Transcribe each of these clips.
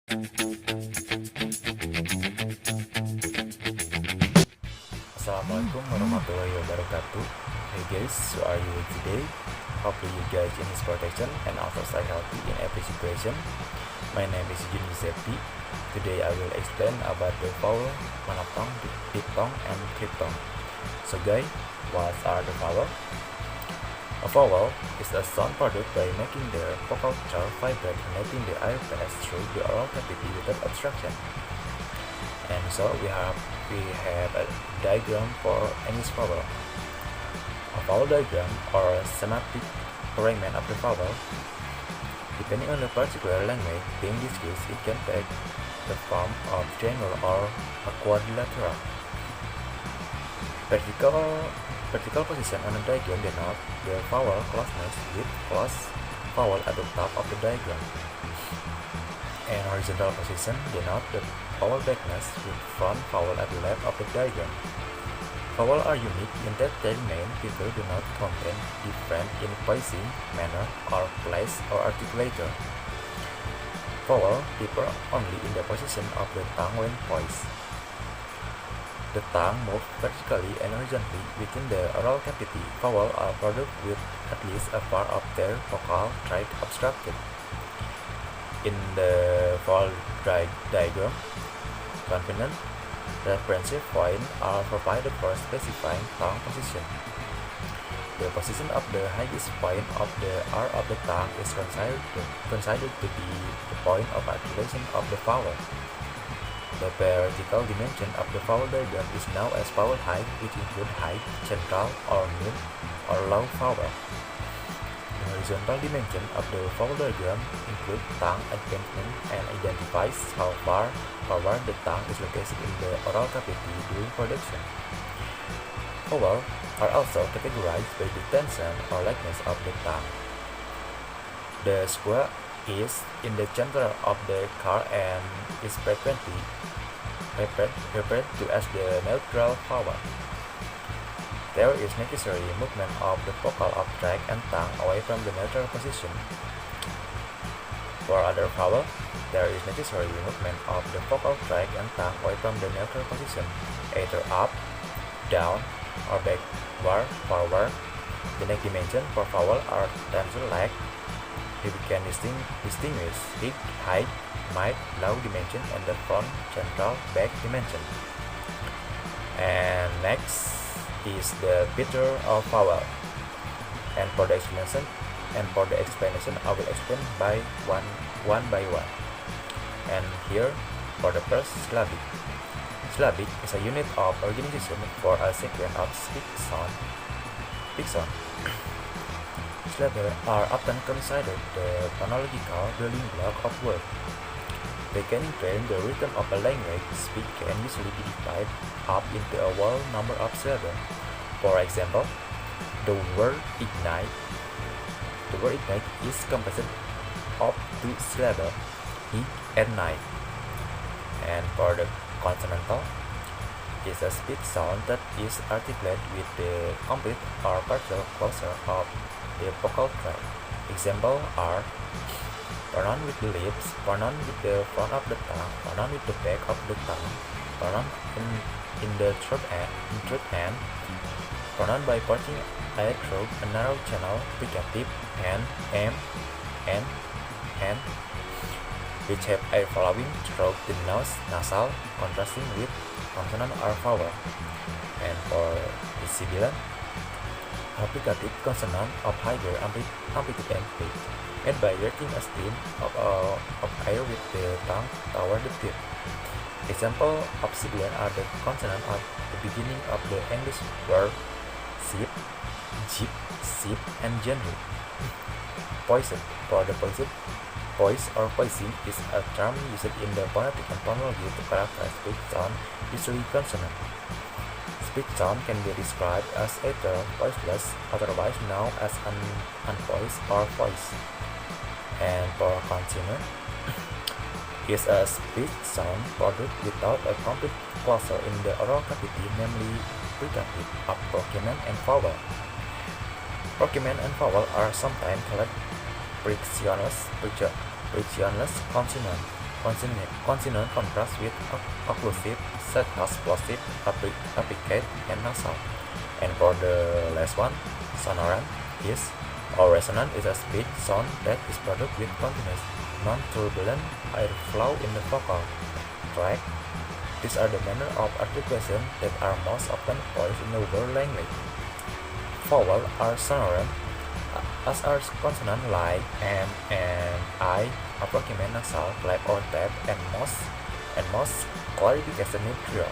Assalamualaikum warahmatullahi wabarakatuh. Hey guys, so are you today? Hopefully you guys in his protection and also stay healthy in every situation. My name is Giuseppe. Today I will explain about the vowel, monophthong, diphthong, and triphthong. So guys, what are the vowel? A vowel is a sound produced by making the vocal cord vibrate and letting the air pass through the oral cavity without obstruction. And so we have a diagram for any vowel. A vowel diagram or semantic arrangement of the vowel. Depending on the particular language being discussed, it can take the form of triangle or a quadrilateral. Vertical position on the diagram denote the vowel closeness with close vowel at the top of the diagram. And horizontal position denote the vowel backness with front vowel at the left of the diagram. Vowels are unique in that their main feature do not contain different in voicing, manner, or place or articulator. Vowels differ only in the position of the tongue when voiced. The tongue moves vertically and horizontally within the oral cavity. Vowels are produced with at least a part of their vocal tract obstructed. In the vowel diagram, convenient reference points are provided for specifying tongue position. The position of the highest point of the R of the tongue is considered to be the point of articulation of the vowel. The vertical dimension of the vowel diagram is known as vowel height, which includes high, central, or mid, or low vowel. The horizontal dimension of the vowel diagram includes tongue advancement and identifies how far forward the tongue is located in the oral cavity during production. Vowels are also categorized by the tension or lightness of the tongue. The square is in the center of the car and is frequently referred to as the neutral vowel. There is necessary movement of the vocal of tract and tongue away from the neutral position. For other vowels, there is necessary movement of the vocal tract and tongue away from the neutral position, either up, down, or backward, forward. The neck dimension for vowel are tensor leg. We can distinguish big, high, mid, low dimension, and the front, central, back dimension. And next is the picture of vowel. And for the explanation, I will explain by one by one. And here, for the first, syllabic. Syllabic is a unit of organization for a sequence of speech sound. Syllables are often considered the phonological building block of words. They can influence the rhythm of a language. Speech can usually be divided up into a whole number of syllables. For example, the word ignite is composed of two syllables, ig and night. And for the consonantal, is a speech sound that is articulated with the complete or partial closure of the vocal tract. Example are pronoun with the lips, pronoun with the front of the tongue, pronoun with the back of the tongue, pronoun in the throat and pronoun by pushing air through a narrow channel, fricative, and which have air flowing through the nose, nasal, contrasting with consonant or vowel. And for the sibilant, applicative consonant of higher amplitude and pitch, made by directing a stream of air with the tongue toward the tip. Example of sibilant are the consonant at the beginning of the English word ship, jeep, ship, and genre. Poison. For the voice or voicing is a term used in the phonetic and phonology to characterize speech sound, usually consonant. Speech sound can be described as either voiceless, otherwise known as unvoiced or voiced. And for consonant, is a speech sound produced without a complete closure in the oral cavity, namely fricative, approximant, and vowel. Approximant and vowel are sometimes called frictionless consonant. Consonant contrasts with occlusive, such as plosive, affricate, and nasal. And for the last one, sonorant is or resonant is a speech sound that is produced with continuous, non-turbulent airflow in the vocal tract. These are the manner of articulation that are most often voiced in the world language. Vowels are sonorant, as are consonants like M and I, approximate nasal, clap or tap, and most clarification need trio.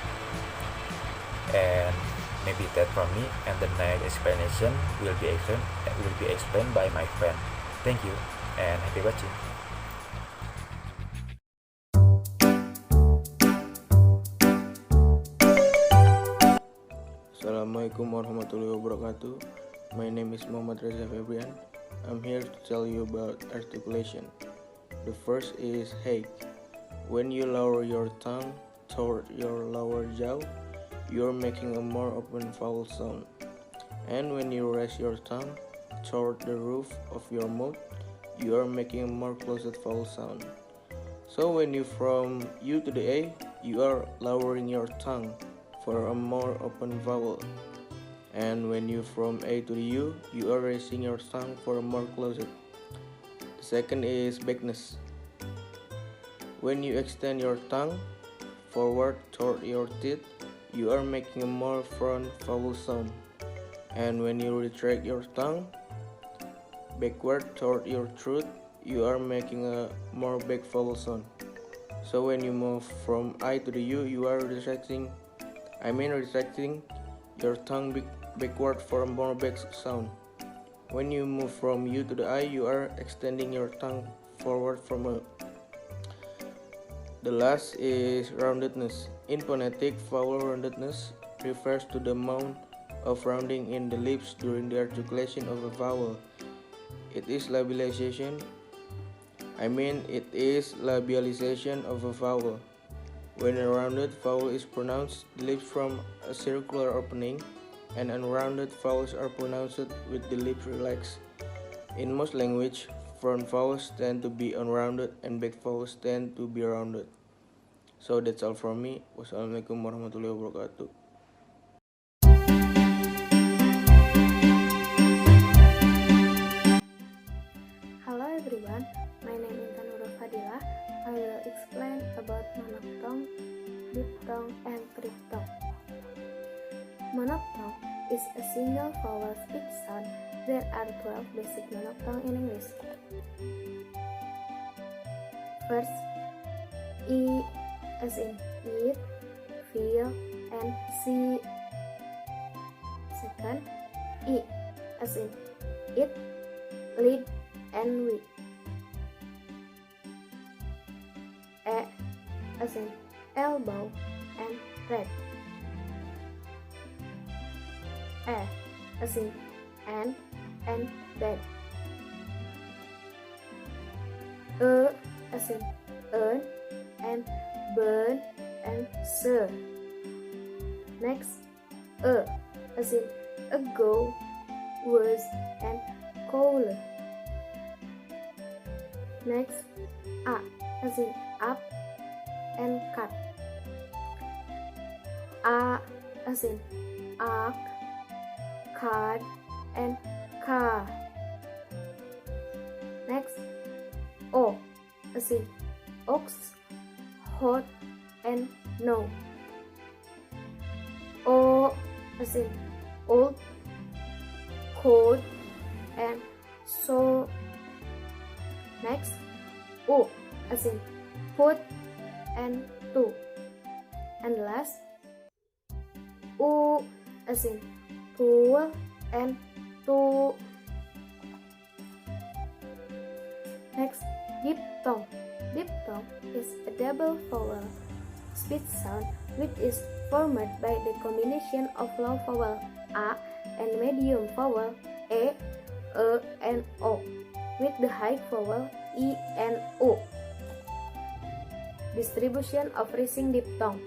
And maybe that from me, and the next explanation will be explained by my friend. Thank you and happy watching. Assalamualaikum warahmatullahi wabarakatuh. My name is Muhammad Reza Febrian. I'm here to tell you about articulation. The first is hey. When you lower your tongue toward your lower jaw, you're making a more open vowel sound. And when you raise your tongue toward the roof of your mouth, you are making a more closed vowel sound. So when you from U to the A, you are lowering your tongue for a more open vowel. And when you from A to the U, you are raising your tongue for a more closed. The second is backness. When you extend your tongue forward toward your teeth, you are making a more front vowel sound. And when you retract your tongue backward toward your throat, you are making a more back vowel sound. So when you move from I to the U, you are retracting your tongue backward for a more back sound. When you move from U to the I, you are extending your tongue forward from a. The last is roundedness. In phonetic, vowel roundedness refers to the amount of rounding in the lips during the articulation of a vowel. It is labialization of a vowel. When a rounded vowel is pronounced, the lips form a circular opening, and unrounded vowels are pronounced with the lips relaxed. In most languages, front vowels tend to be unrounded and back vowels tend to be rounded. So that's all from me. Wassalamualaikum warahmatullahi wabarakatuh. Hello everyone, my name is Tanura Fadila. I will explain about monophthong, diphthong, and triphthong. Monophthong is a single vowel speech sound. There are 12 basic monophthong in English. First, E as in eat, feel, and see. Second, E as in eat, lead, and we. E as in elbow and red. E as in and bed. E as in earn and burn and sir. Next, as in ago, was, and cooler. Next, a as in up and cut. A as in ark, card, and car. Next, O as in ox, hot, and no. O as in old, cold, and so. Next, U as in put and to. And last, U as in tool and to. Next, diphthong. Diphthong is a double vowel speech sound which is formed by the combination of low vowel A and medium vowel E, and O, with the high vowel E and O. Distribution of rising diphthong.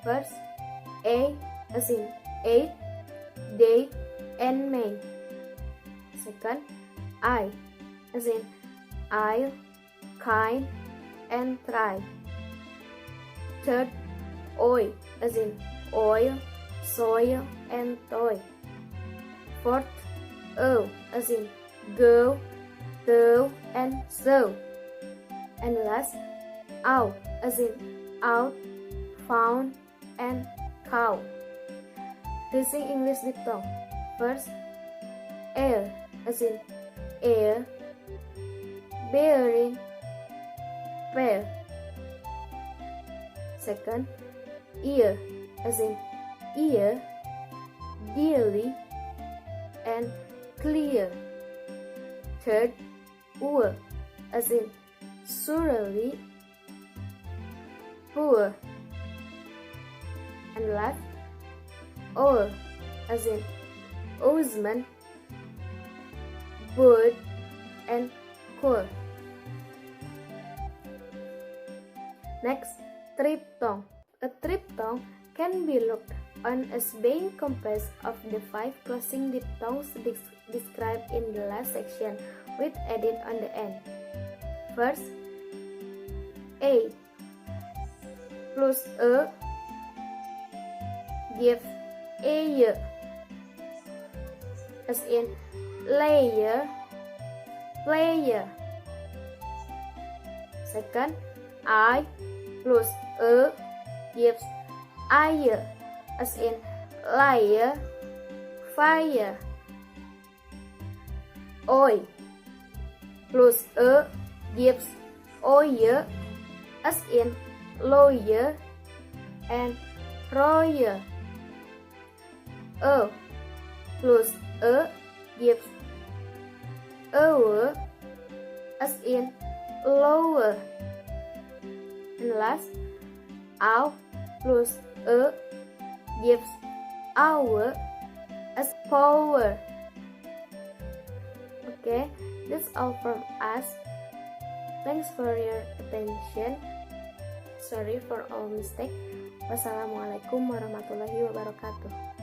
First, A as in ate, day, and May. Second, I as in isle, kind, and try. Third, oi as in oil, soil, and toy. Fourth, as in go, though, and so. And last, out as in out, found, and cow. Using English diphthong. First, air as in air, bearing, pear. Second, ear as in ear, dearly, and clear. Third, poor as in surely, poor. And last, owl as in oarsman, bird, and cool. Next, triphthong. A triphthong can be looked on as being composed of the 5 closing diphthongs described in the last section with added on the end. First, a plus a gives a, as in layer, player. Second, I plus a gives ire, as in liar, fire. Oi plus a gives oyer, as in lawyer and royal. A plus a gives over, as in lower. And last, ow plus a gives hour, as power. Okay, that's all from us. Thanks for your attention. Sorry for all mistake. Wassalamualaikum warahmatullahi wabarakatuh.